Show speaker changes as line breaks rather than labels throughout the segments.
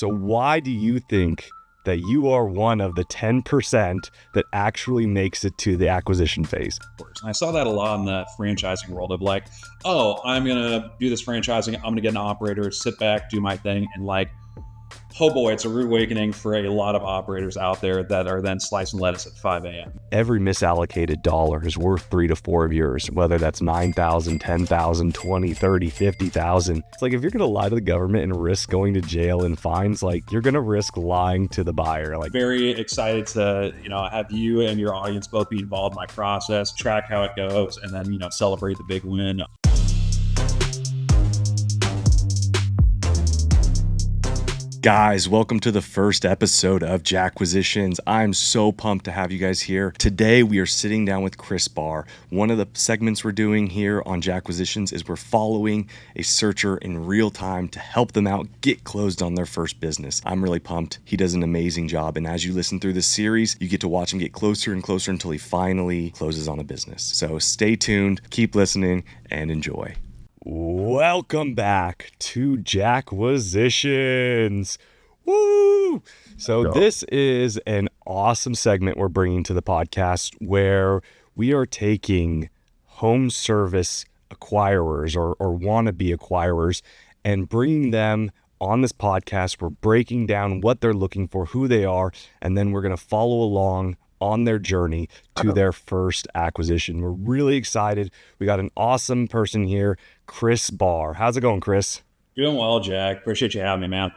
So why do you think that you are one of the 10% that actually makes it to the acquisition phase?
And I saw that a lot in the franchising world of like, oh, I'm going to do this franchising. I'm going to get an operator, sit back, do my thing. And like, oh boy, it's a rude awakening for a lot of operators out there that are then slicing lettuce at 5 a.m.
Every misallocated dollar is worth 3 to 4 of yours, whether that's 9,000, 10,000, 20, 30, 50,000. It's like if you're going to lie to the government and risk going to jail and fines, like you're going to risk lying to the buyer. Like,
very excited to, have you and your audience both be involved in my process, track how it goes, and then, celebrate the big win.
Guys, welcome to the first episode of JackQuisitions. I'm so pumped to have you guys here. Today, we are sitting down with Chris Barr. One of the segments we're doing here on JackQuisitions is we're following a searcher in real time to help them out get closed on their first business. I'm really pumped. He does an amazing job. And as you listen through this series, you get to watch him get closer and closer until he finally closes on a business. So stay tuned, keep listening, and enjoy. Welcome back to JackQuisitions. Woo! So this is an awesome segment we're bringing to the podcast where we are taking home service acquirers or wannabe acquirers and bringing them on this podcast. We're breaking down what they're looking for, who they are, and then we're going to follow along on their journey to their first acquisition. We're really excited. We got an awesome person here, Chris Barr. How's it going, Chris?
Doing well, Jack. Appreciate you having me, man.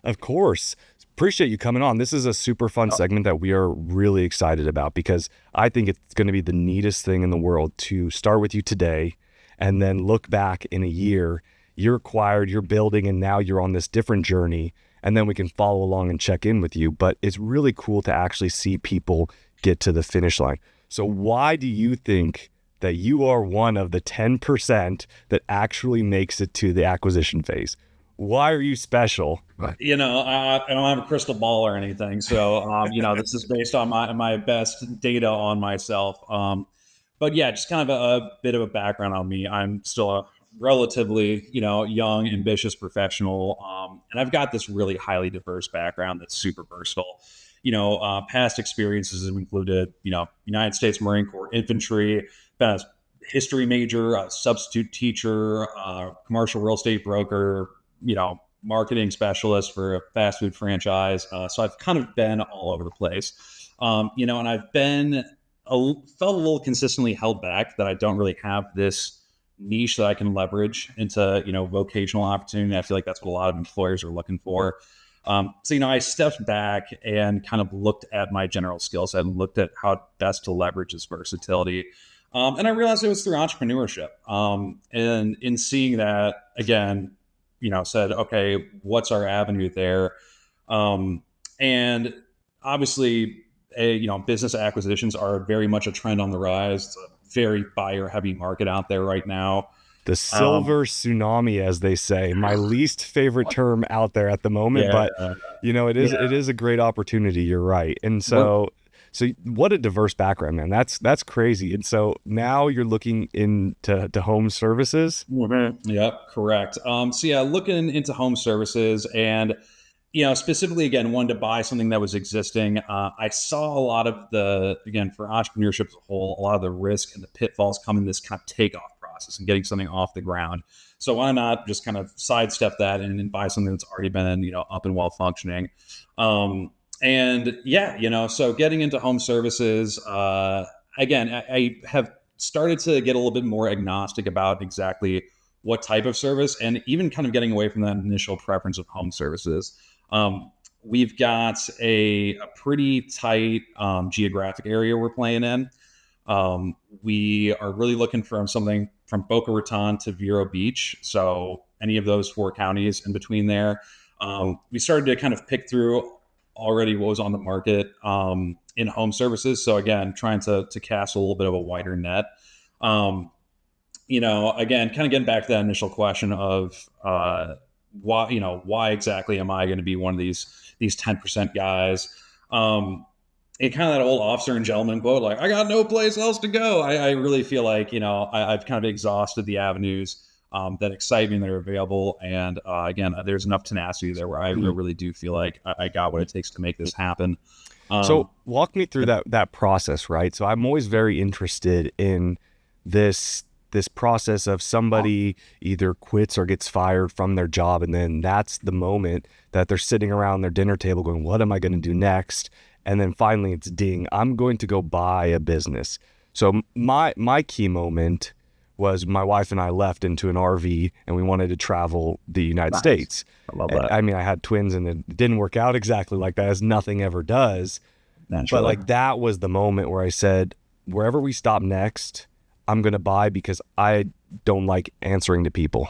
Of course. Appreciate you coming on. This is a super fun segment that we are really excited about because I think it's going to be the neatest thing in the world to start with you today and then look back in a year. You're acquired, you're building, and now you're on this different journey. And then we can follow along and check in with you. But it's really cool to actually see people get to the finish line. So why do you think that you are one of the 10% that actually makes it to the acquisition phase? Why are you special?
I don't have a crystal ball or anything. So, this is based on my best data on myself. But yeah, just kind of a bit of a background on me. I'm still a relatively, young, ambitious professional. And I've got this really highly diverse background that's super versatile. Past experiences have included, United States Marine Corps infantry, been a history major, a substitute teacher, commercial real estate broker, marketing specialist for a fast food franchise. So I've kind of been all over the place, and I've felt a little consistently held back that I don't really have this niche that I can leverage into, vocational opportunity. I feel like that's what a lot of employers are looking for. So, I stepped back and kind of looked at my general skill set and looked at how best to leverage this versatility. And I realized it was through entrepreneurship. And in seeing that, again, said, okay, what's our avenue there? And obviously, business acquisitions are very much a trend on the rise. It's a very buyer heavy market out there right now.
The silver tsunami, as they say, my least favorite term out there at the moment, but it is a great opportunity. You're right. And so what a diverse background, man. That's crazy. And so now you're looking into home services.
Mm-hmm. Yep. Correct. Looking into home services and, specifically, again, wanted to buy something that was existing. I saw a lot of for entrepreneurship as a whole, a lot of the risk and the pitfalls come in this kind of takeoff process and getting something off the ground. So why not just kind of sidestep that and buy something that's already been, up and well functioning. So getting into home services, again, I have started to get a little bit more agnostic about exactly what type of service and even kind of getting away from that initial preference of home services. We've got a pretty tight geographic area we're playing in. We are really looking for something from Boca Raton to Vero Beach. So any of those 4 counties in between there. We started to kind of pick through already what was on the market in home services. So again, trying to cast a little bit of a wider net. Again, kind of getting back to that initial question of why exactly am I going to be one of these 10% guys? And kind of that old officer and gentleman quote, like, I got no place else to go. I really feel like, I've kind of exhausted the avenues that excite me, that are available. And again, there's enough tenacity there where I really do feel like I got what it takes to make this happen.
So walk me through that process, right? So I'm always very interested in this process of somebody either quits or gets fired from their job, and then that's the moment that they're sitting around their dinner table going, what am I going to do next? And then finally it's ding, I'm going to go buy a business. So my key moment was my wife and I left into an RV and we wanted to travel the United States.
I love that.
I mean, I had twins and it didn't work out exactly like that, as nothing ever does.
Naturally.
But like that was the moment where I said, wherever we stop next, I'm going to buy, because I don't like answering to people.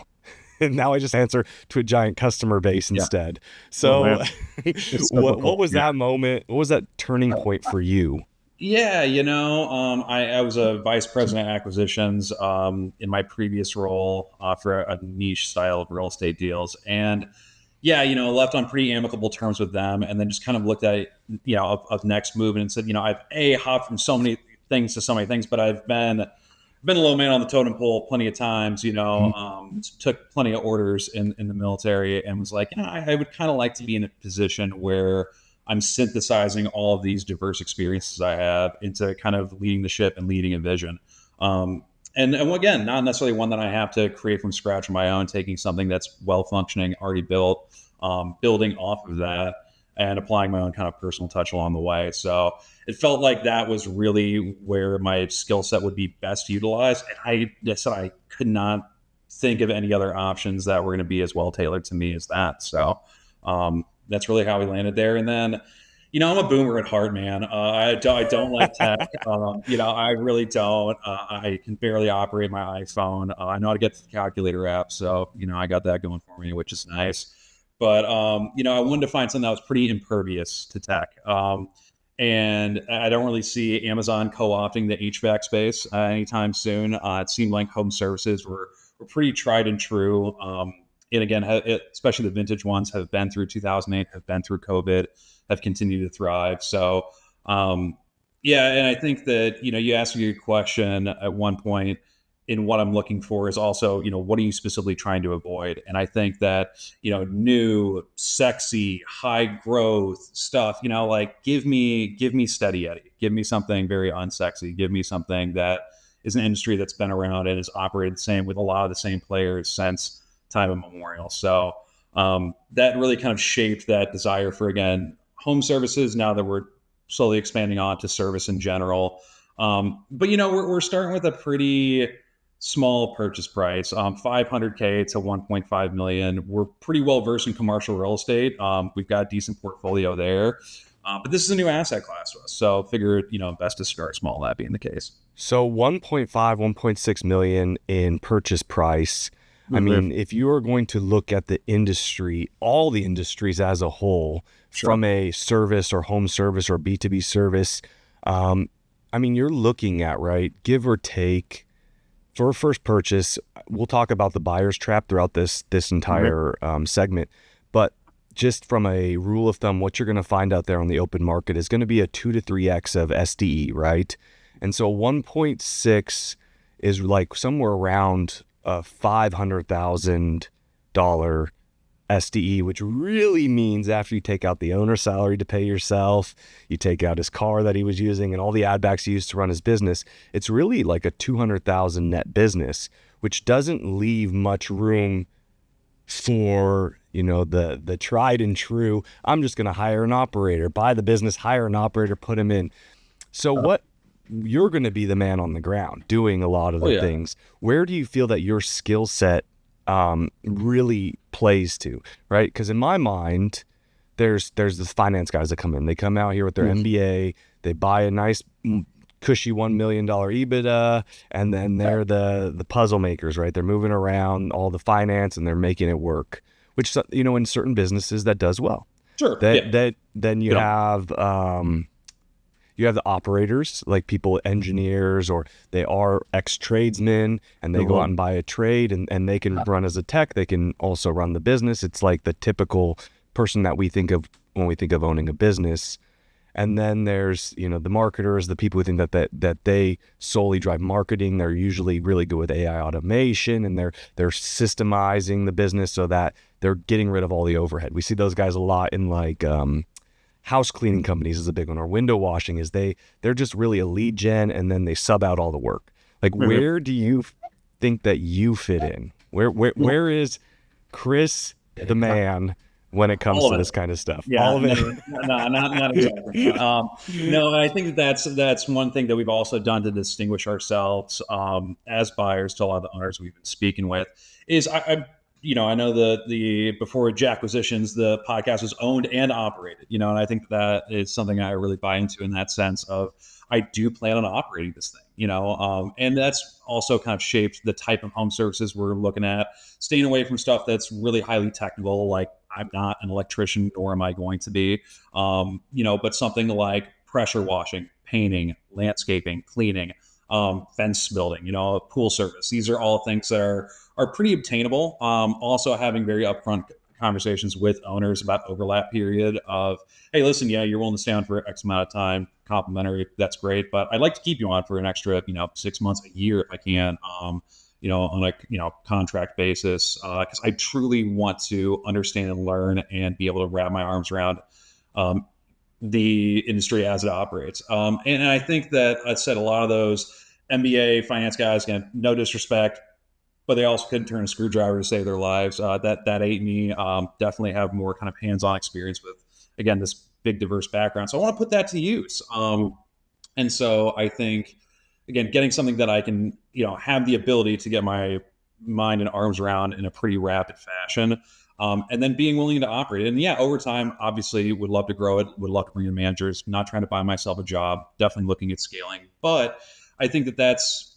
And now I just answer to a giant customer base instead. So what was that moment? What was that turning point for you?
Yeah, I was a vice president of acquisitions in my previous role for a niche style of real estate deals. And yeah, left on pretty amicable terms with them, and then just kind of looked at it, of next move, and said, I've hopped from so many things to so many things, but I've been a low man on the totem pole plenty of times, took plenty of orders in the military, and was like, I would kind of like to be in a position where I'm synthesizing all of these diverse experiences I have into kind of leading the ship and leading a vision. And again, not necessarily one that I have to create from scratch on my own, taking something that's well functioning, already built, building off of that, and applying my own kind of personal touch along the way. So it felt like that was really where my skill set would be best utilized. And I said I could not think of any other options that were going to be as well tailored to me as that. So that's really how we landed there. And then, I'm a boomer at heart, man. I don't like tech. I really don't. I can barely operate my iPhone. I know how to get to the calculator app. So, I got that going for me, which is nice. But, I wanted to find something that was pretty impervious to tech. And I don't really see Amazon co-opting the HVAC space anytime soon. It seemed like home services were pretty tried and true. And again, especially the vintage ones have been through 2008, have been through COVID, have continued to thrive. So, yeah, and I think that, you asked me a question at one point in what I'm looking for is also, what are you specifically trying to avoid? And I think that, new, sexy, high growth stuff, like give me Steady Eddie, give me something very unsexy, give me something that is an industry that's been around and has operated the same with a lot of the same players since time immemorial. So that really kind of shaped that desire for, again, home services, now that we're slowly expanding on to service in general. But, we're starting with a pretty small purchase price, 500K to 1.5 million. We're pretty well versed in commercial real estate. We've got a decent portfolio there. But this is a new asset class to us. So figured, best to start small, that being the case.
So 1.5, 1.6 million in purchase price. I mean, if you are going to look at the industry, all the industries as a whole, from a service or home service or B2B service, I mean, you're looking at, right, give or take, for a first purchase, we'll talk about the buyer's trap throughout this entire segment, but just from a rule of thumb, what you're going to find out there on the open market is going to be a 2 to 3x of SDE, right? And so 1.6 is like somewhere around a $500,000 SDE, which really means after you take out the owner's salary to pay yourself, you take out his car that he was using and all the ad backs he used to run his business, it's really like a 200,000 net business, which doesn't leave much room for, the tried and true, I'm just going to hire an operator, buy the business, hire an operator, put him in. So what you're going to be the man on the ground doing a lot of the things. Where do you feel that your skill set really plays to, right? Because in my mind, there's this finance guys that come in. They come out here with their MBA. They buy a nice cushy $1 million EBITDA, and then they're the puzzle makers, right? They're moving around all the finance and they're making it work, which, in certain businesses that does well.
Sure.
Then you have you have the operators, like people, engineers, or they are ex-tradesmen and they go out and buy a trade and they can run as a tech. They can also run the business. It's like the typical person that we think of when we think of owning a business. And then there's, the marketers, the people who think that they solely drive marketing. They're usually really good with AI automation, and they're systemizing the business so that they're getting rid of all the overhead. We see those guys a lot in like house cleaning companies is a big one, or window washing is they're just really a lead gen, and then they sub out all the work. Like, where do you think that you fit in? Where is Chris the man when it comes to this kind of stuff?
Yeah,
all of it.
no, not exactly. No, I think that's one thing that we've also done to distinguish ourselves as buyers to a lot of the owners we've been speaking with is I know the before JackQuisitions, the podcast was owned and operated, and I think that is something I really buy into in that sense of I do plan on operating this thing, and that's also kind of shaped the type of home services we're looking at, staying away from stuff that's really highly technical. Like, I'm not an electrician, nor am I going to be, but something like pressure washing, painting, landscaping, cleaning, fence building, pool service. These are all things that are pretty obtainable. Also having very upfront conversations with owners about overlap period of, hey, listen, yeah, you're willing to stay on for X amount of time, complimentary, that's great, but I'd like to keep you on for an extra, 6 months, a year if I can, on a contract basis, because I truly want to understand and learn and be able to wrap my arms around the industry as it operates. And I think that I said a lot of those MBA finance guys, again, no disrespect, but they also couldn't turn a screwdriver to save their lives. That ain't me. Definitely have more kind of hands-on experience with, again, this big diverse background. So I want to put that to use. And so I think, again, getting something that I can, have the ability to get my mind and arms around in a pretty rapid fashion, and then being willing to operate it. And yeah, over time, obviously, would love to grow it, would love to bring in managers, not trying to buy myself a job, definitely looking at scaling. But I think that's,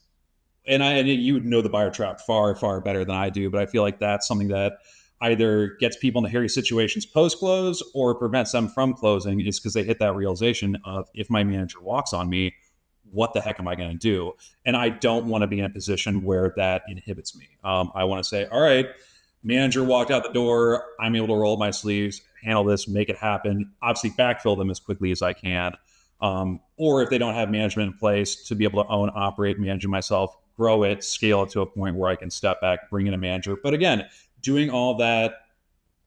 and you would know the buyer trap far, far better than I do, but I feel like that's something that either gets people into hairy situations post-close or prevents them from closing, is because they hit that realization of, if my manager walks on me, what the heck am I going to do? And I don't want to be in a position where that inhibits me. I want to say, all right, manager walked out the door, I'm able to roll my sleeves, handle this, make it happen, obviously backfill them as quickly as I can. Or if they don't have management in place, to be able to own, operate, manage it myself, grow it, scale it to a point where I can step back, bring in a manager. But again, doing all that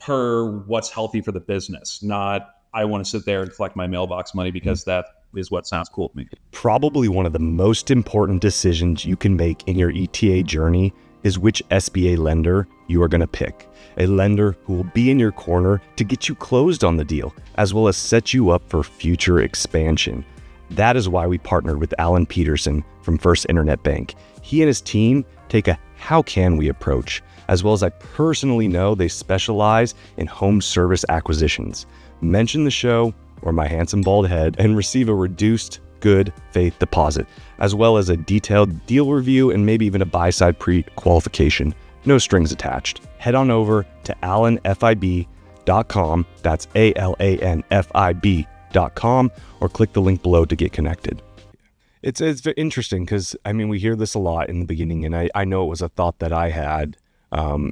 per what's healthy for the business, not I want to sit there and collect my mailbox money because that is what sounds cool to me.
Probably one of the most important decisions you can make in your ETA journey is which SBA lender you are going to pick. A lender who will be in your corner to get you closed on the deal, as well as set you up for future expansion. That is why we partnered with Alan Peterson from First Internet Bank. He and his team take a how can we approach, as well as I personally know they specialize in home service acquisitions. Mention the show or my handsome bald head and receive a reduced good faith deposit, as well as a detailed deal review and maybe even a buy-side pre-qualification. No strings attached. Head on over to alanfib.com, that's alanfib.com, or click the link below to get connected. It's interesting because, we hear this a lot in the beginning, and I know it was a thought that I had,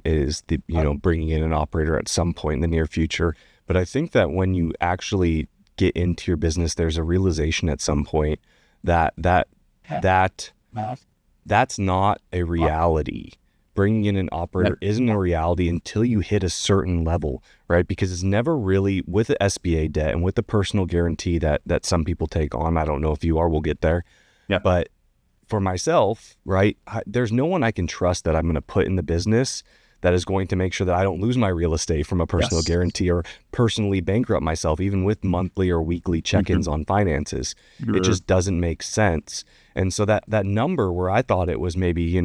is the, bringing in an operator at some point in the near future. But I think that when you actually get into your business, there's a realization at some point that that's not a reality. Bringing in an operator isn't a reality until you hit a certain level, right? Because it's never really, with the SBA debt and with the personal guarantee that some people take on. I don't know if you are, we'll get there. Yeah. But for myself, right, there's no one I can trust that I'm going to put in the business that is going to make sure that I don't lose my real estate from a personal guarantee or personally bankrupt myself, even with monthly or weekly check-ins on finances. It just doesn't make sense. And so that number where I thought it was maybe,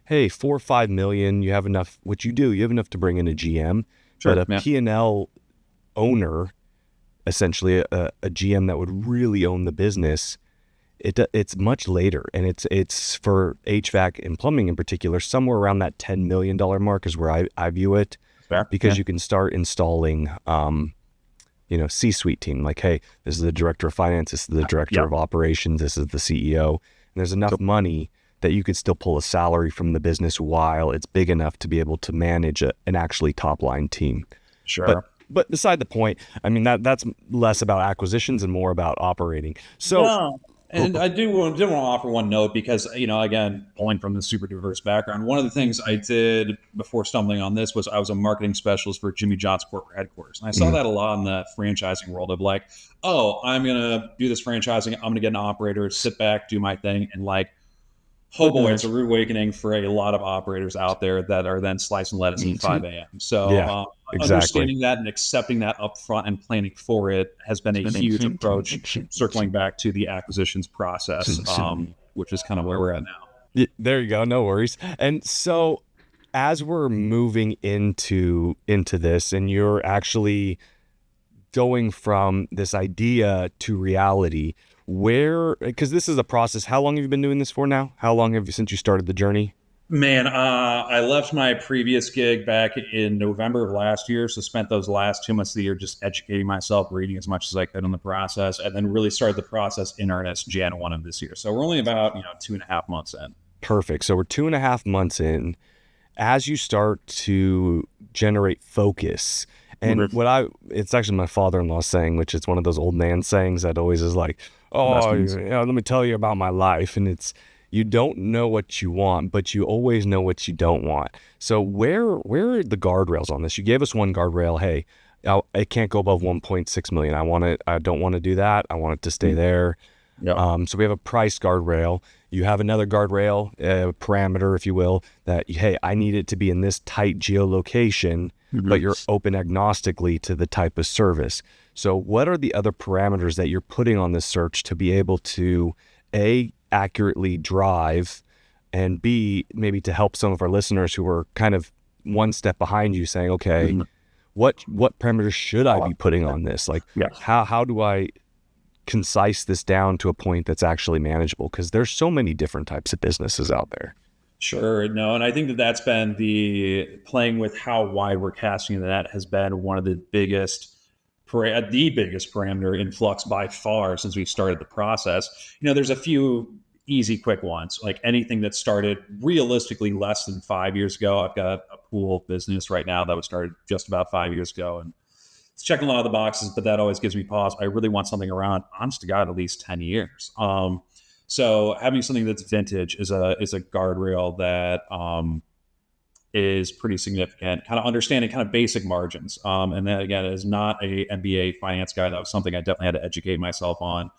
hey, 4 or 5 million, you have enough, what you do, you have enough to bring in a GM, but a P&L owner, essentially a GM that would really own the business, it's much later. And it's for HVAC and plumbing in particular, somewhere around that $10 million mark is where I view it. Fair. Because you can start installing, C-suite team, like, hey, this is the director of finance, this is the director of operations, this is the CEO. And there's enough money that you could still pull a salary from the business while it's big enough to be able to manage an actually top line team.
Sure.
But beside the point, I mean, that's less about acquisitions and more about operating. So,
No. And I do want to offer one note because, again, pulling from the super diverse background, one of the things I did before stumbling on this was I was a marketing specialist for Jimmy John's corporate headquarters. And I saw
mm,
that a lot in the franchising world of like, oh, I'm going to do this franchising. I'm going to get an operator, sit back, do my thing. And like, oh boy, it's a rude awakening for a lot of operators out there that are then slicing lettuce at 5 a.m. So
yeah, exactly.
understanding that and accepting that up front and planning for it has been a huge approach, circling back to the acquisitions process, which is kind of where we're at now.
There you go. No worries. And so as we're moving into this and you're actually going from this idea to reality, because this is a process, how long have you been doing this for now? How long have you, since you started the journey?
Man, I left my previous gig back in November of last year, so spent those last 2 months of the year just educating myself, reading as much as I could on the process, and then really started the process in earnest Jan 1 of this year. So we're only about 2.5 months in.
Perfect. So we're 2.5 months in. As you start to generate focus, and it's actually my father-in-law saying, which is one of those old man sayings that always is like, oh, let me tell you about my life. And it's, you don't know what you want, but you always know what you don't want. So where are the guardrails on this? You gave us one guardrail. Hey, it can't go above 1.6 million. I don't want to do that. I want it to stay there.
Yep.
So we have a price guardrail. You have another guardrail, parameter, if you will, that, hey, I need it to be in this tight geolocation, but you're open agnostically to the type of service. So what are the other parameters that you're putting on this search to be able to, A, accurately drive, and B, maybe to help some of our listeners who are kind of one step behind you saying, okay, what parameters should I be putting on this? Like, how do I concise this down to a point that's actually manageable? Because there's so many different types of businesses out there.
Sure. No, and I think that's been the playing with how wide we're casting the net has been one of the biggest parameter in flux by far since we started the process. There's a few easy, quick ones, like anything that started realistically less than 5 years ago. I've got a pool business right now that was started just about 5 years ago, and it's checking a lot of the boxes, but that always gives me pause. I really want something around, honest to God, at least 10 years. So having something that's vintage is a guardrail that is pretty significant. Kind of understanding kind of basic margins. And then again, as not a MBA finance guy, that was something I definitely had to educate myself on.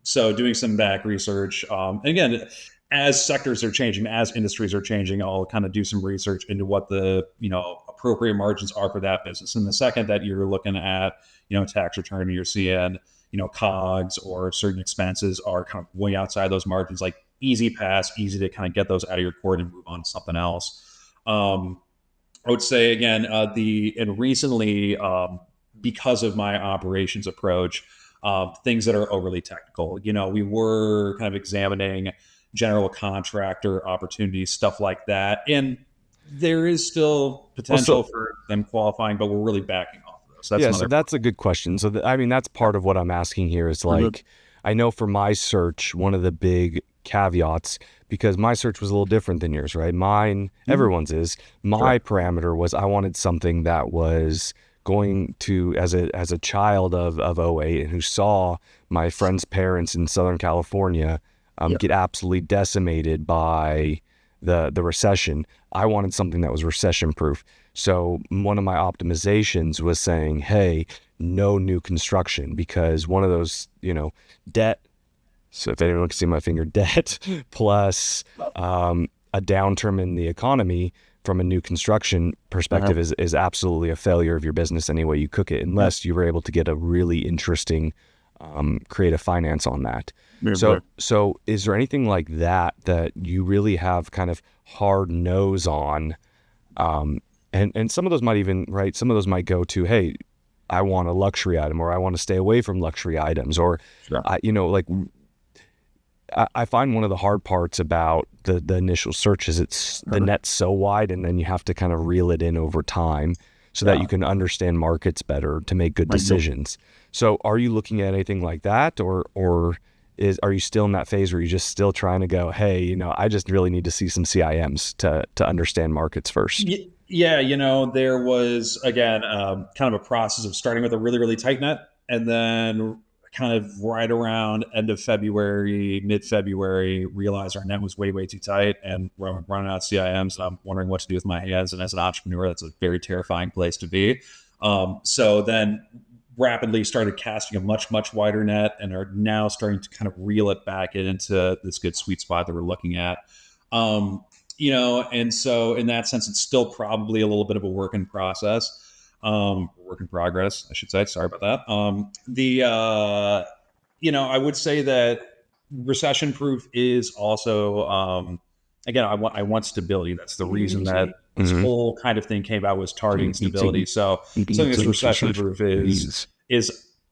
So doing some back research. And again, as sectors are changing, as industries are changing, I'll kind of do some research into what the appropriate margins are for that business. And the second that you're looking at tax return, and you're seeing COGS or certain expenses are kind of way outside those margins, like easy pass, easy to kind of get those out of your court and move on to something else. I would say again, recently, because of my operations approach, things that are overly technical, we were kind of examining general contractor opportunities, stuff like that. And there is still potential for them qualifying, but we're really backing off of those.
So that's a good question. So that's part of what I'm asking here is like, I know for my search, one of the big caveats, because my search was a little different than yours, right? Mine, everyone's is. My parameter was I wanted something that was going to, as a child of 08 and who saw my friend's parents in Southern California get absolutely decimated by the recession. I wanted something that was recession proof. So one of my optimizations was saying, hey, no new construction, because one of those, debt. So if anyone can see my finger, debt plus a downturn in the economy from a new construction perspective is absolutely a failure of your business any way you cook it, unless you were able to get a really interesting creative finance on that. So is there anything like that you really have kind of hard nose on? And some of those might even, right, some of those might go to, hey, I want a luxury item, or I want to stay away from luxury items, or, I find one of the hard parts about the initial search is the net's so wide, and then you have to kind of reel it in over time so that you can understand markets better to make good decisions. So are you looking at anything like that, or are you still in that phase where you're just still trying to go, hey, I just really need to see some CIMs to understand markets first?
Yeah, there was again kind of a process of starting with a really, really tight net, and then kind of right around end of February, mid-February, realized our net was way, way too tight, and we're running out of CIMs. And I'm wondering what to do with my hands. And as an entrepreneur, that's a very terrifying place to be. So then rapidly started casting a much, much wider net, and are now starting to kind of reel it back into this good sweet spot that we're looking at. Um, and so in that sense, it's still probably a little bit of a work in process, work in progress, I should say. Sorry about that. I would say that recession proof is also, again, I want stability. That's the reason that this
Mhm.
whole kind of thing came about, was targeting stability. So something that's recession proof is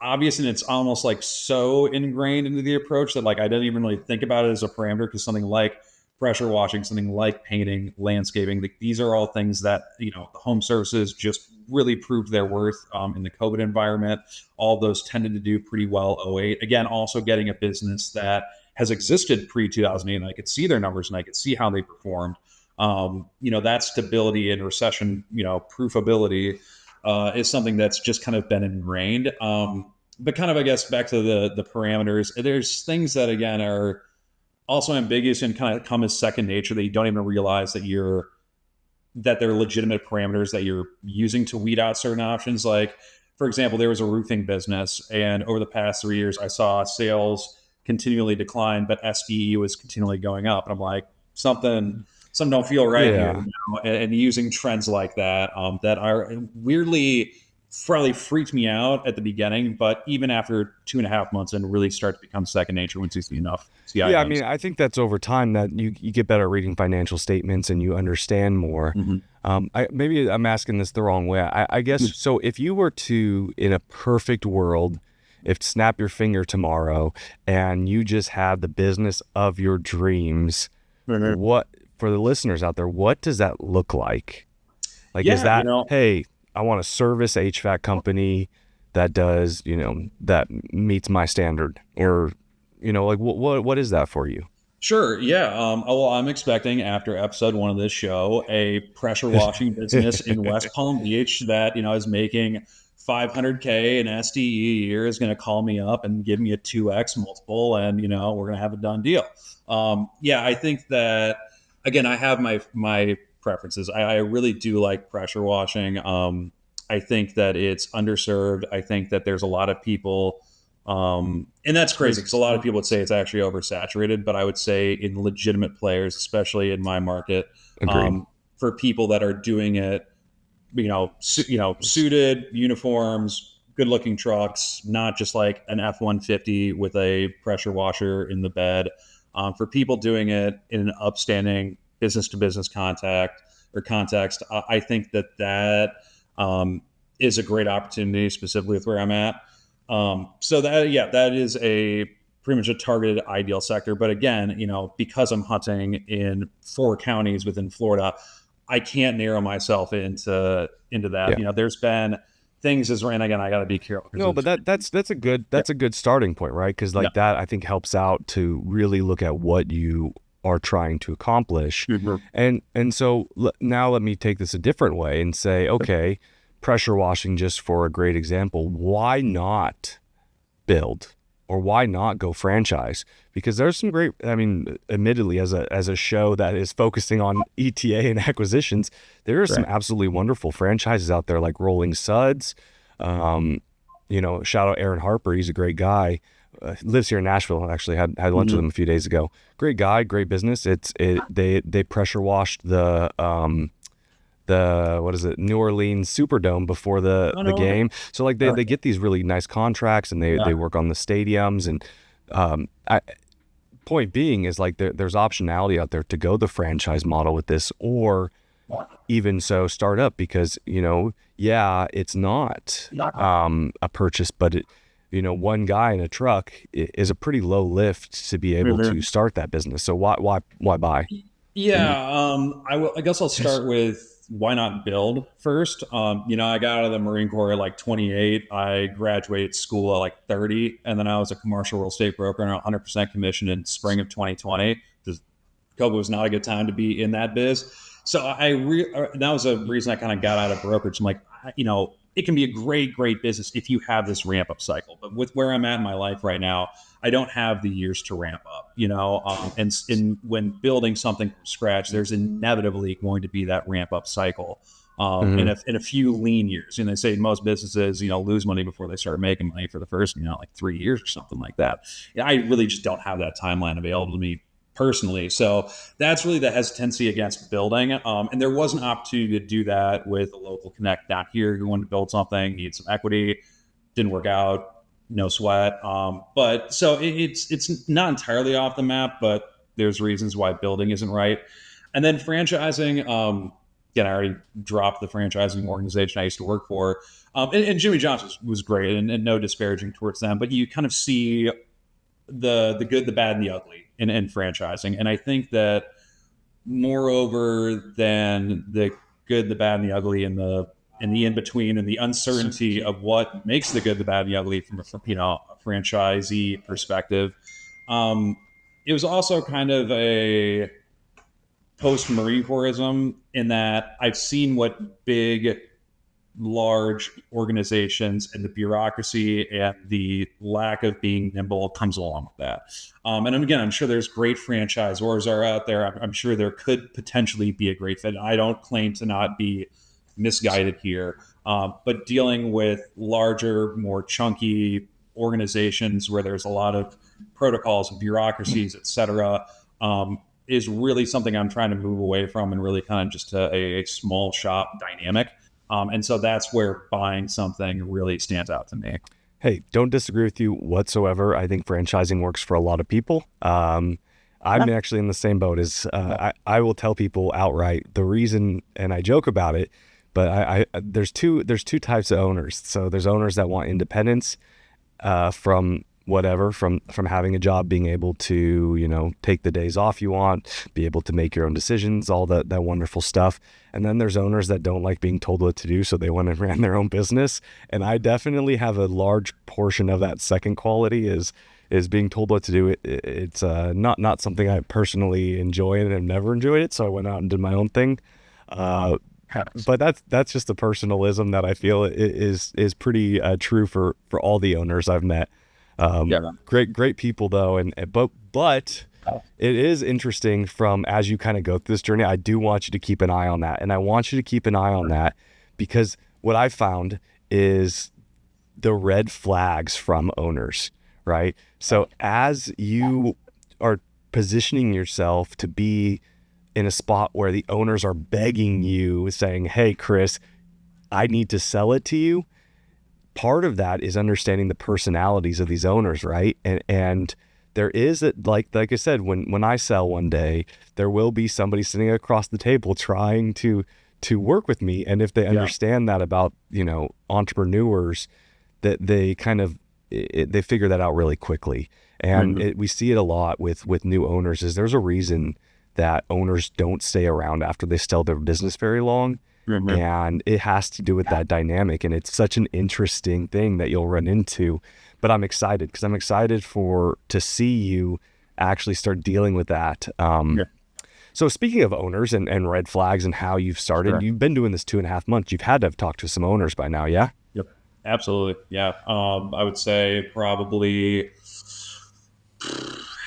obvious, and it's almost like so ingrained into the approach that like I didn't even really think about it as a parameter, because something like pressure washing, something like painting, landscaping, these are all things that the home services just really proved their worth in the COVID environment. All those tended to do pretty well. '08, again, also getting a business that has existed pre 2008, and I could see their numbers and I could see how they performed. That stability and recession, proofability is something that's just kind of been ingrained. But kind of, I guess, back to the parameters, there's things that again are also ambiguous and kind of come as second nature, that you don't even realize that they're legitimate parameters that you're using to weed out certain options. Like, for example, there was a roofing business, and over the past 3 years, I saw sales continually decline, but SDE was continually going up. And I'm like, something don't feel right here.
Yeah.
And using trends like that, that are weirdly probably freaked me out at the beginning, but even after 2.5 months, and really start to become second nature once you see enough
Yeah, I mean,
CIMs.
I think that's over time that you get better at reading financial statements and you understand more.
Mm-hmm.
Maybe I'm asking this the wrong way. I guess so. If you were to, in a perfect world, if snap your finger tomorrow and you just had the business of your dreams, what for the listeners out there, what does that look like? Like, is
Yeah,
that, hey, I want a service HVAC company that does, that meets my standard, or, like what is that for you?
sure. Yeah. Well, I'm expecting after episode 1 of this show, a pressure washing business in West Palm Beach that, is making 500K in SDE a year is going to call me up and give me a 2X multiple. And, we're going to have a done deal. Yeah, I think that, again, I have my preferences. I really do like pressure washing. I think that it's underserved. I think that there's a lot of people, and that's crazy because a lot of people would say it's actually oversaturated, but I would say in legitimate players, especially in my market,
Agreed.
for people that are doing it, suited uniforms, good looking trucks, not just like an F-150 with a pressure washer in the bed. For people doing it in an upstanding business to business context, I think that is a great opportunity, specifically with where I'm at. So that is a pretty much a targeted ideal sector. But again, because I'm hunting in 4 counties within Florida, I can't narrow myself into that.
Yeah.
There's been things and again, I got to be careful.
No, but that's a good starting point, right? Because
Yeah.
like that, I think helps out to really look at what you are trying to accomplish,
Mhm.
and so now let me take this a different way and say, okay, pressure washing, just for a great example, why not build, or why not go franchise? Because there's some great, I mean, admittedly, as a show that is focusing on ETA and acquisitions, there are some
Right.
absolutely wonderful franchises out there, like Rolling Suds. um Shout out Aaron Harper, he's a great guy. Lives here in Nashville. I actually had lunch with
Mhm.
him a few days ago. Great guy, great business. They pressure washed the what is it, New Orleans Superdome before
Oh,
the
no way.
game. So like
All
they
right.
get these really nice contracts, and they
Yeah.
work on the stadiums. And point being is like there's optionality out there to go the franchise model with this, or even so start up, because yeah, it's not a purchase, but one guy in a truck is a pretty low lift to be able to start that business. So why buy?
Yeah, I guess I'll start with why not build first. I got out of the Marine Corps at like 28. I graduated school at like 30, and then I was a commercial real estate broker and 100% commission in spring of 2020. Because COVID was not a good time to be in that biz. So that was a reason I kind of got out of brokerage. I'm like, it can be a great business if you have this ramp up cycle. But with where I'm at in my life right now, I don't have the years to ramp up. And when building something from scratch, there's inevitably going to be that ramp up cycle. In
Hmm.
a few lean years, and they say most businesses, lose money before they start making money for the first, like 3 years or something like that. And I really just don't have that timeline available to me personally. So that's really the hesitancy against building. And there was an opportunity to do that with a local connect down here who wanted to build something, needed some equity, didn't work out, no sweat. But so it's not entirely off the map, but there's reasons why building isn't right. And then franchising, again, I already dropped the franchising organization I used to work for. And Jimmy Johnson was great, and no disparaging towards them, but you kind of see the good, the bad, and the ugly in franchising. And I think that moreover than the good, the bad, and the ugly, and the in between, and the uncertainty of what makes the good, the bad, and the ugly from a franchisee perspective, um, it was also kind of a post Marine Corpsism in that I've seen what big large organizations and the bureaucracy and the lack of being nimble comes along with that. And again, I'm sure there's great franchisors are out there. I'm sure there could potentially be a great fit. I don't claim to not be misguided here, but dealing with larger, more chunky organizations where there's a lot of protocols and bureaucracies, et cetera, is really something I'm trying to move away from and really kind of just a small shop dynamic. And so that's where buying something really stands out to me.
Hey, don't disagree with you whatsoever. I think franchising works for a lot of people. I'm actually in the same boat as I will tell people outright the reason, and I joke about it, but there's two types of owners. So there's owners that want independence from whatever, from having a job, being able to take the days off you want, be able to make your own decisions, all that wonderful stuff. And then there's owners that don't like being told what to do, so they want to run their own business. And I definitely have a large portion of that second quality is being told what to do. It's not something I personally enjoy, and I've never enjoyed it, so I went out and did my own thing. But that's just a personalism that I feel is pretty true for all the owners I've met. Great people though, but it is interesting from as you kind of go through this journey. I do want you to keep an eye on that, and I want you to keep an eye on that because what I found is the red flags from owners, right? So as you are positioning yourself to be in a spot where the owners are begging you, saying, "Hey, Chris, I need to sell it to you." Part of that is understanding the personalities of these owners, right? And there is like I said, when I sell one day, there will be somebody sitting across the table trying to work with me. And if they understand that about entrepreneurs, that they kind of they figure that out really quickly. And we see it a lot with new owners. Is there's a reason that owners don't stay around after they sell their business very long. And it has to do with that dynamic, and it's such an interesting thing that you'll run into. But I'm excited because I'm excited to see you actually start dealing with that. So speaking of owners and red flags and how you've started, you've been doing this 2.5 months. You've had to have talked to some owners by now, yeah?
Yep, absolutely. Yeah, I would say probably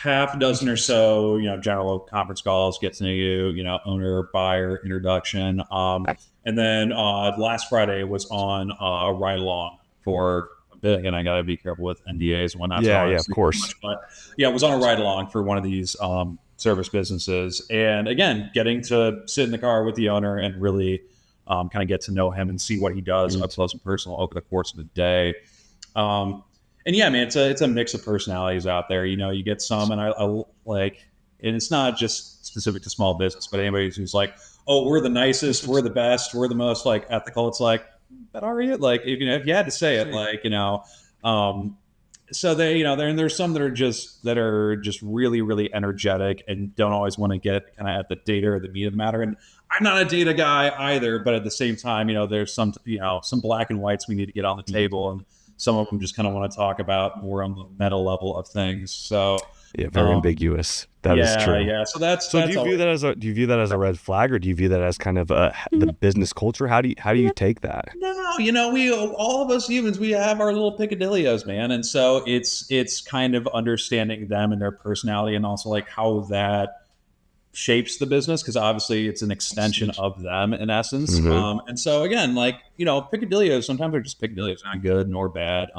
half a dozen or so, general conference calls, get to know you, owner, buyer, introduction. And then last Friday was on a ride along for a bit. And I got to be careful with NDAs and whatnot.
Yeah, of course.
Much, but yeah, it was on a ride along for one of these service businesses. And again, getting to sit in the car with the owner and really kind of get to know him and see what he does up close and personal over the course of the day. And yeah, man, it's a mix of personalities out there. You get some, and I like, and it's not just specific to small business, but anybody who's like, "Oh, we're the nicest, we're the best, we're the most like ethical." It's like, but are you? Like, if you had to say it, like, so there's some that are just really, really energetic and don't always want to get kind of at the data or the meat of the matter. And I'm not a data guy either, but at the same time, there's some black and whites we need to get on the table, and some of them just kind of want to talk about more on the meta level of things. So
Yeah, very ambiguous. That is
Yeah,
true.
yeah. So
So
that's always
do you view that as a red flag, or do you view that as kind of the business culture? How do you take that?
no. We all of us humans, we have our little picadillos, man, and so it's kind of understanding them and their personality, and also like how that shapes the business because obviously it's an extension of them in essence.
Hmm.
And so again, like picadillos sometimes are just picadillos, not good nor bad.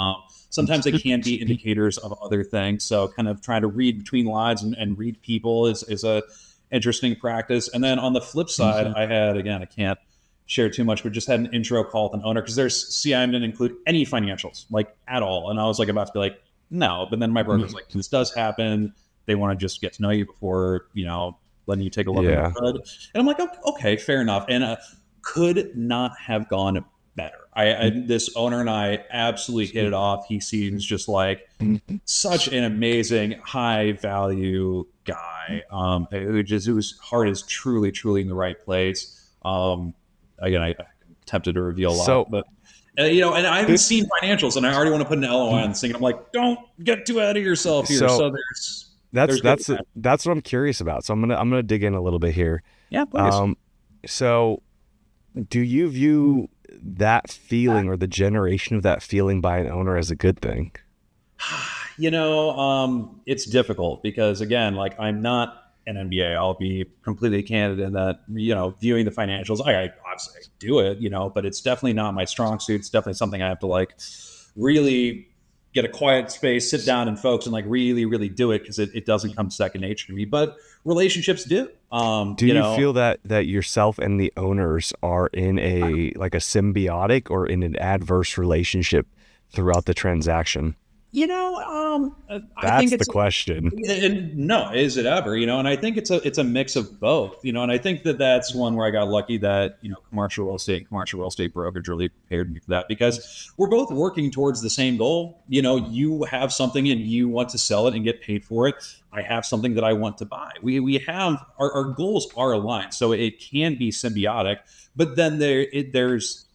Sometimes they can be indicators of other things. So kind of trying to read between lines and read people is a interesting practice. And then on the flip side, I had again I can't share too much, but just had an intro call with an owner because there's CIM didn't include any financials like at all, and I was like about to be like no, but then my broker was like this does happen. They want to just get to know you before letting you take a look under
Yeah.
the hood. And I'm like, okay, fair enough. And could not have gone better. This owner and I absolutely hit it off. He seems just like such an amazing, high value guy. Whose heart is truly, truly in the right place. Again, I'm tempted to reveal a lot,
So
but and I haven't seen financials, and I already want to put an LOI on this thing. And I'm like, don't get too ahead of yourself here.
so
So there's good.
that's what I'm curious about. So I'm gonna dig in a little bit here.
Yeah, please.
Um, so do you view that feeling or the generation of that feeling by an owner as a good thing?
It's difficult because again, like I'm not an MBA. I'll be completely candid in that, viewing the financials, I obviously do it, but it's definitely not my strong suit. It's definitely something I have to like really get a quiet space, sit down and focus and like really, really do it because it doesn't come second nature to me. But relationships do.
Do you feel that yourself and the owners are in a like a symbiotic or in an adverse relationship throughout the transaction?
I think
That's the
it's
question.
and no, is it ever? And I think it's a mix of both. And I think that's one where I got lucky that commercial real estate brokerage really prepared me for that because we're both working towards the same goal. You have something and you want to sell it and get paid for it. I have something that I want to buy. We have our goals are aligned, so it can be symbiotic. But then there's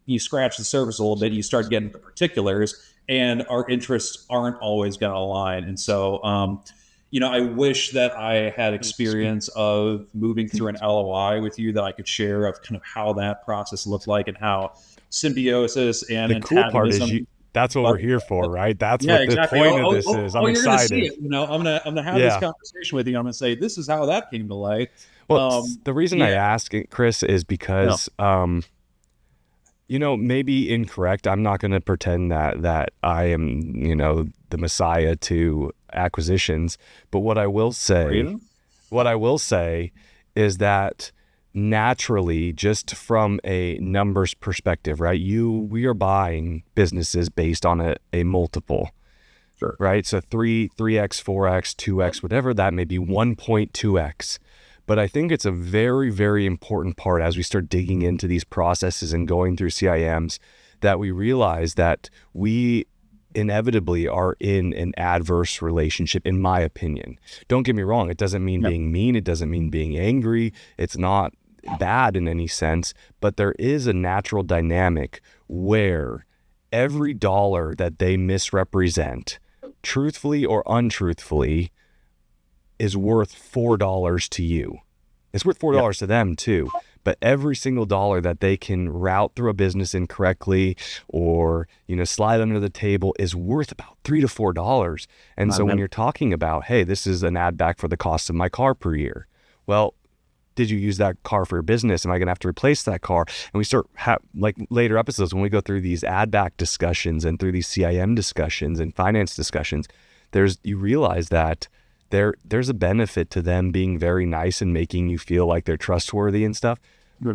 you scratch the surface a little bit, you start getting the particulars, and our interests aren't always going to align. And so, I wish that I had experience of moving through an LOI with you that I could share of kind of how that process looked like and how symbiosis and
The cool part is
antagonism.
that's what we're here for, right? That's
Yeah,
what the
exactly.
point of this is. I'm
You're gonna see
excited.
it. I'm gonna have this
Yeah.
conversation with you. I'm gonna say this is how that came to light.
Well, the reason I
Yeah.
ask it, Chris, is
No.
because maybe incorrect. I'm not going to pretend that I am, the messiah to acquisitions. But what I will say is that naturally, just from a numbers perspective, right? We are buying businesses based on a multiple.
Sure.
Right? So 3x, 4x, 2x, whatever that may be, 1.2x. But I think it's a very, very important part as we start digging into these processes and going through CIMs that we realize that we inevitably are in an adverse relationship, in my opinion. Don't get me wrong. It doesn't mean being mean. It doesn't mean being angry. It's not bad in any sense, but there is a natural dynamic where every dollar that they misrepresent, truthfully or untruthfully, is worth $4 to you. It's worth $4 to them too. But every single dollar that they can route through a business incorrectly or, slide under the table is worth about $3 to $4. And so when you're talking about, hey, this is an add back for the cost of my car per year. Well, did you use that car for your business? Am I going to have to replace that car? And we start like later episodes when we go through these add back discussions and through these CIM discussions and finance discussions, you realize that there's a benefit to them being very nice and making you feel like they're trustworthy and stuff.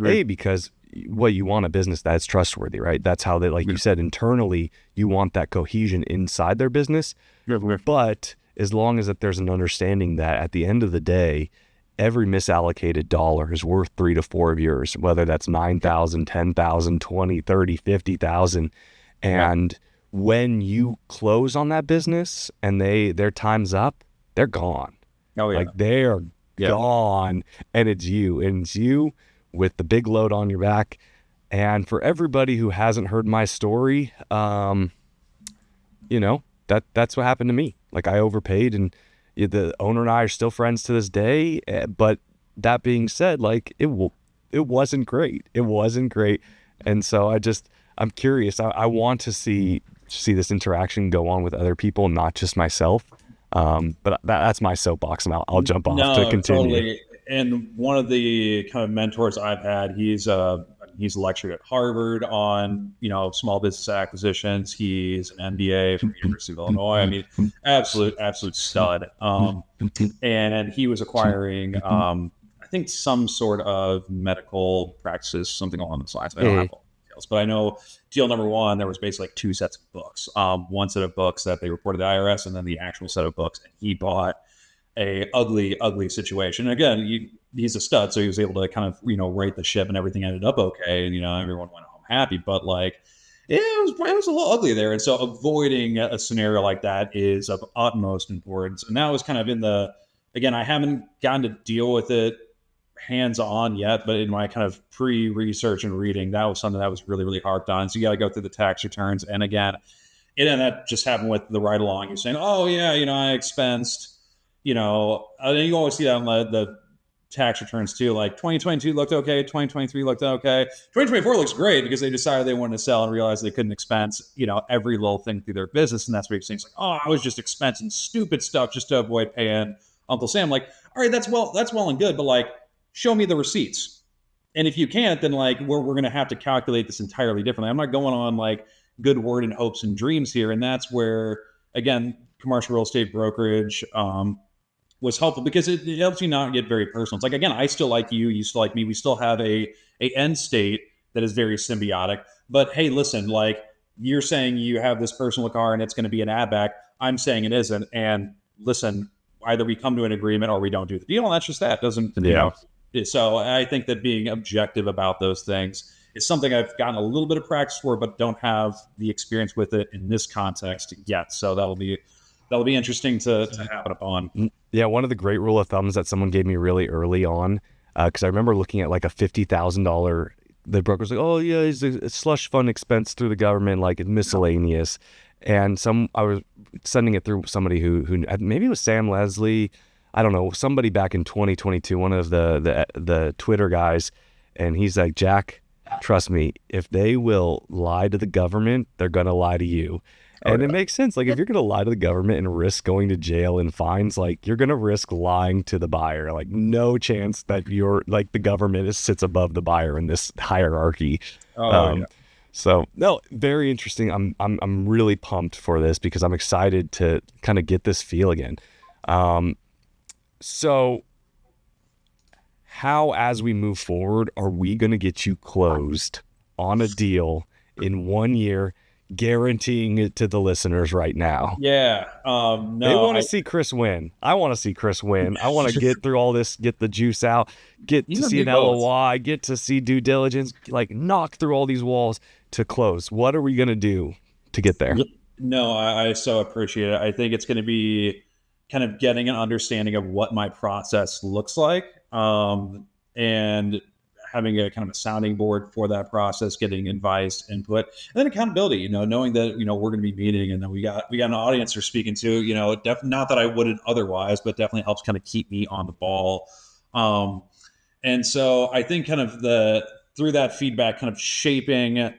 A, because what you want a business that's trustworthy, right? That's how they, like you said, internally, you want that cohesion inside their business. But as long as that there's an understanding that at the end of the day, every misallocated dollar is worth 3 to 4 of yours, whether that's 9,000, 10,000, 20, 30, 50,000. And when you close on that business and their time's up, they're gone.
Oh yeah.
Like they're gone, and it's you with the big load on your back. And for everybody who hasn't heard my story, that's what happened to me. Like I overpaid and The owner and I are still friends to this day. But that being said, like it wasn't great. It wasn't great. And so I'm curious. I want to see this interaction go on with other people, not just myself. But that's my soapbox, and I'll jump off to
No,
continue.
totally. And one of the kind of mentors I've had, he's lectured at Harvard on, small business acquisitions. He's an MBA from the University of Illinois. I mean, absolute stud. And he was acquiring, I think, some sort of medical practices, something along those lines. I don't have all the details, but I know deal number one, there was basically like two sets of books. One set of books that they reported to the IRS, and then the actual set of books. And he bought a ugly situation. And again, he's a stud, so he was able to kind of right the ship, and everything ended up okay, and everyone went home happy. But like, it was a little ugly there, and so avoiding a scenario like that is of utmost importance. And that was kind of again, I haven't gotten to deal with it hands on yet, but in my kind of pre-research and reading, that was something that was really harped on. So you got to go through the tax returns, and again, and that just happened with the ride along. You're saying, oh yeah, I expensed. And you always see that on the tax returns too. Like 2022 looked okay, 2023 looked okay, 2024 looks great because they decided they wanted to sell and realized they couldn't expense, every little thing through their business, and that's what you're saying. It's like, oh, I was just expensing stupid stuff just to avoid paying Uncle Sam. Like, all right, that's well and good, but like, show me the receipts. And if you can't, then like we're going to have to calculate this entirely differently. I'm not going on like good word and hopes and dreams here, and that's where again commercial real estate brokerage was helpful because it helps you not get very personal. It's like, again, I still like you still like me. We still have a end state that is very symbiotic. But hey, listen, like you're saying you have this personal car and it's going to be an add back. I'm saying it isn't. And listen, either we come to an agreement or we don't do the deal. And that's just that. Doesn't, so I think that being objective about those things is something I've gotten a little bit of practice for, but don't have the experience with it in this context yet. So that'll be interesting to happen upon.
Yeah, one of the great rule of thumbs that someone gave me really early on, because I remember looking at like a $50,000, the broker's like, oh yeah, it's a slush fund expense through the government, like it's miscellaneous. And I was sending it through somebody who maybe it was Sam Leslie, I don't know, somebody back in 2022, one of the Twitter guys, and he's like, Jack, trust me, if they will lie to the government, they're gonna lie to you. And it makes sense. Like if you're going to lie to the government and risk going to jail and fines, like you're going to risk lying to the buyer. Like no chance that you're like the government sits above the buyer in this hierarchy. So no, very interesting. I'm really pumped for this because I'm excited to kind of get this feel again. So how, as we move forward, are we going to get you closed on a deal in 1 year? Guaranteeing it to the listeners right now.
Yeah. No,
they want to see Chris win. I want to see Chris win. I want to get through all this, get the juice out, get to see an LOI, get to see due diligence, like knock through all these walls to close. What are we going to do to get there?
No, I so appreciate it. I think it's going to be kind of getting an understanding of what my process looks like, and having a kind of a sounding board for that process, getting advice, input, and then accountability, knowing that, we're going to be meeting and then we got an audience we're speaking to, not that I wouldn't otherwise, but definitely helps kind of keep me on the ball. And so I think kind of through that feedback, kind of shaping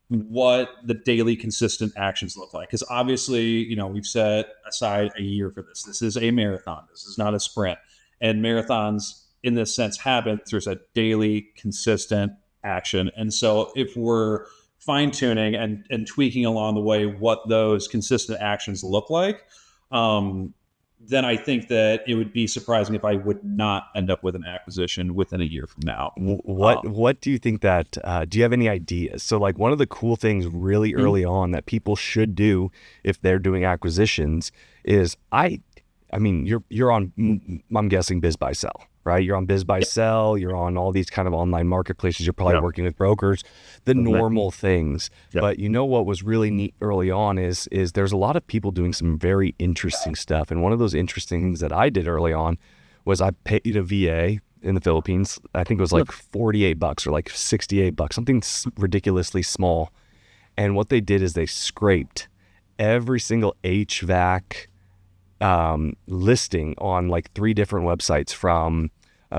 what the daily consistent actions look like. Because obviously, we've set aside a year for this. This is a marathon. This is not a sprint. And marathons in this sense happen through a daily consistent action. And so if we're fine tuning and tweaking along the way what those consistent actions look like, then I think that it would be surprising if I would not end up with an acquisition within a year from now.
What do you think that, do you have any ideas? So like one of the cool things really early on that people should do if they're doing acquisitions is I mean, you're on, I'm guessing Biz Buy Sell, right? You're on Biz Buy Sell, you're on all these kind of online marketplaces, you're probably working with brokers, the normal things. But what was really neat early on is there's a lot of people doing some very interesting stuff. And one of those interesting things that I did early on was I paid a VA in the Philippines. I think it was like $48 or like $68, something ridiculously small. And what they did is they scraped every single HVAC listing on like 3 different websites from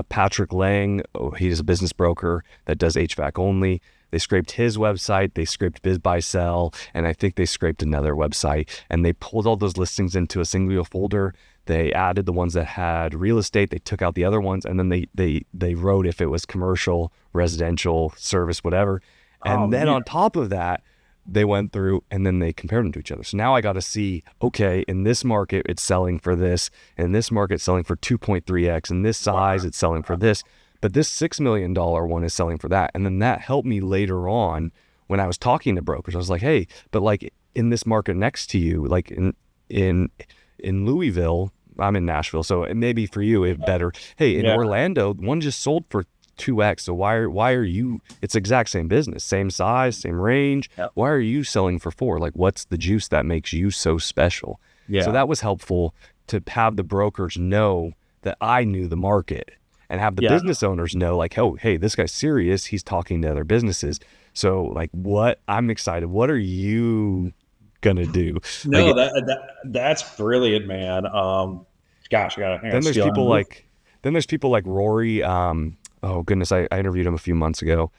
Patrick Lang. Oh, he's a business broker that does HVAC only. They scraped his website, they scraped Biz Buy Sell, and I think they scraped another website, and they pulled all those listings into a single folder. They added the ones that had real estate, they took out the other ones, and then they wrote if it was commercial, residential, service, whatever. And then on top of that, they went through and then they compared them to each other. So now I got to see, okay, in this market, it's selling for this, in this market, it's selling for 2.3x, in this size, it's selling for this. But this $6 million one is selling for that. And then that helped me later on when I was talking to brokers. I was like, hey, but like in this market next to you, like in Louisville, I'm in Nashville, so it may be for you it better. Hey, in Orlando, one just sold for 2x. So why are you, it's exact same business, same size, same range.
Yep.
Why are you selling for 4? Like, what's the juice that makes you so special?
Yeah.
So that was helpful to have the brokers know that I knew the market. And have the business owners know, like, oh, hey, this guy's serious. He's talking to other businesses. So, like, I'm excited. What are you gonna do?
No,
like,
that's brilliant, man. Gosh,
then there's people like Rory. Oh goodness, I interviewed him a few months ago.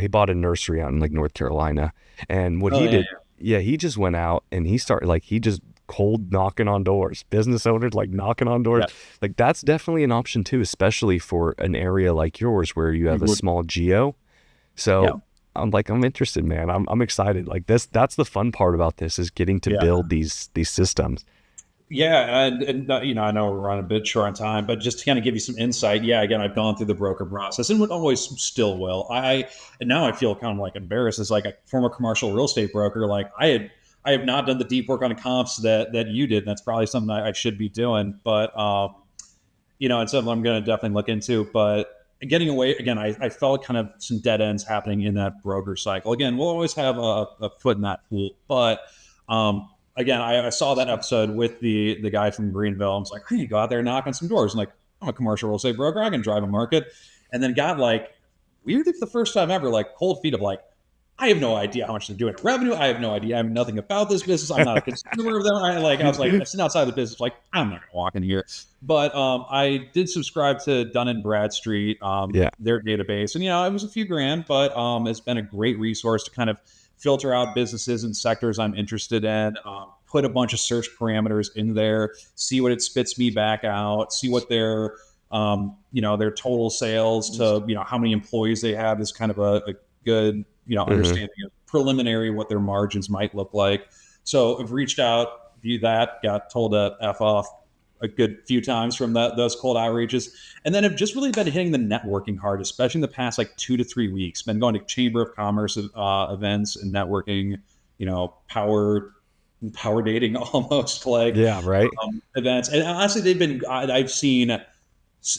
He bought a nursery out in like North Carolina, and what he did, he just went out and he started like he just cold knocking on doors, business owners like knocking on doors. Like that's definitely an option too, especially for an area like yours where you have a small geo. So I'm interested, man. I'm excited. Like that's the fun part about this is getting to build these systems.
Yeah, and you know, I know we're on a bit short on time, but just to kind of give you some insight, again, I've gone through the broker process and would always still will. And now I feel kind of like embarrassed as like a former commercial real estate broker. Like I have not done the deep work on comps that you did. And that's probably something I should be doing, but you know, it's something I'm going to definitely look into. But getting away again, I felt kind of some dead ends happening in that broker cycle. Again, we'll always have a foot in that pool, but again, I saw that episode with the guy from Greenville. I was like, hey, go out there and knock on some doors. And like, I'm a commercial real estate broker. I can drive a market. And then got like, weirdly for the first time ever, like cold feet of like, I have no idea how much they're doing in revenue. I have no idea. I have nothing about this business. I'm not a consumer of them. I was like, I'm sitting outside the business, like, I'm not going to walk in here. But I did subscribe to Dun & Bradstreet, their database. And, you know, it was a few grand, but it's been a great resource to kind of filter out businesses and sectors I'm interested in, put a bunch of search parameters in there, see what it spits me back out, see what their, you know, their total sales to, you know, how many employees they have is kind of a good, you know, understanding of preliminary what their margins might look like. So I've reached out, viewed that, got told to F off a good few times from those cold outreaches. And then have just really been hitting the networking hard, especially in the past like 2 to 3 weeks. Been going to Chamber of Commerce events and networking, you know, power dating almost like events. And honestly, they've been, I've seen,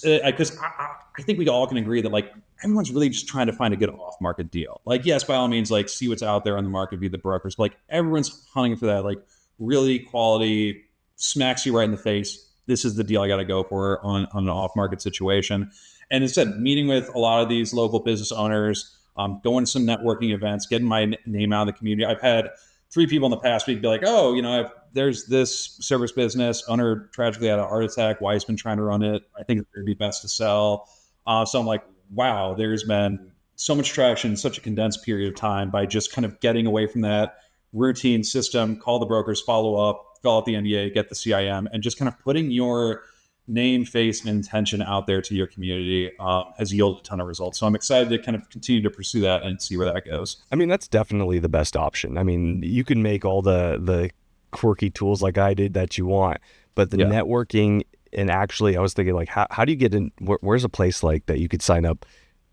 because I think we all can agree that like everyone's really just trying to find a good off-market deal. Like, yes, by all means, like see what's out there on the market via the brokers. But, like everyone's hunting for that, like really quality, smacks you right in the face. This is the deal I got to go for on an off-market situation. And instead, meeting with a lot of these local business owners, going to some networking events, getting my name out of the community. I've had 3 people in the past week be like, oh, you know, there's this service business owner tragically had a heart attack. Wife's been trying to run it. I think it'd be best to sell. So I'm like, wow, there's been so much traction in such a condensed period of time by just kind of getting away from that routine system, call the brokers, follow up, fill out the NDA, get the CIM, and just kind of putting your name, face, and intention out there to your community has yielded a ton of results. So I'm excited to kind of continue to pursue that and see where that goes.
I mean, that's definitely the best option. I mean, you can make all the quirky tools like I did that you want, but the networking, and actually I was thinking like, how do you get in, where's a place like that you could sign up,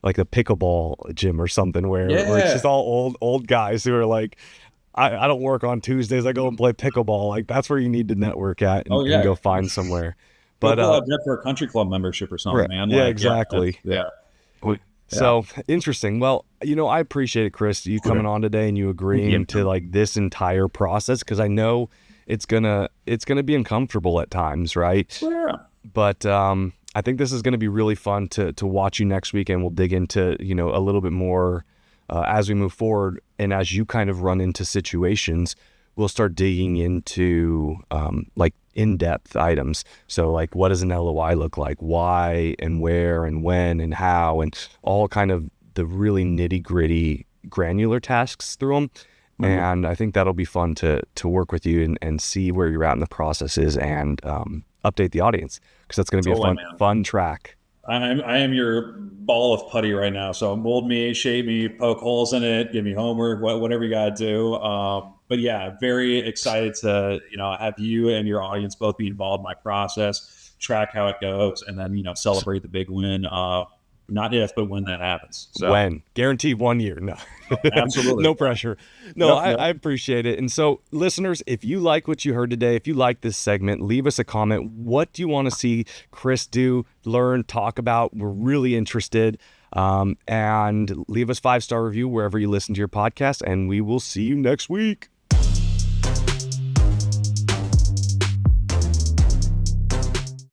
like a pickleball gym or something where it's just all old guys who are like, I don't work on Tuesdays. I go and play pickleball. Like that's where you need to network at and go find somewhere. But
for a country club membership or something, man.
Yeah,
like,
exactly. So interesting. Well, you know, I appreciate it, Chris, you coming on today and you agreeing to like this entire process, because I know it's gonna be uncomfortable at times, right?
Yeah.
But I think this is gonna be really fun to watch you next week, and we'll dig into, you know, a little bit more as we move forward, and as you kind of run into situations, we'll start digging into like in-depth items. So like, what does an LOI look like? Why and where and when and how, and all kind of the really nitty-gritty granular tasks through them. And I think that'll be fun to work with you and see where you're at in the processes and update the audience, because that's going to be a fun track.
I am your ball of putty right now. So mold me, shape me, poke holes in it, give me homework, whatever you got to do. But yeah, very excited to have you and your audience both be involved in my process, track how it goes, and then celebrate the big win. Not if, but when that happens. So.
When, guaranteed 1 year. No,
absolutely.
No pressure. No, I appreciate it. And so listeners, if you like what you heard today, if you like this segment, leave us a comment. What do you want to see Chris do, learn, talk about? We're really interested. And leave us 5-star review wherever you listen to your podcast, and we will see you next week.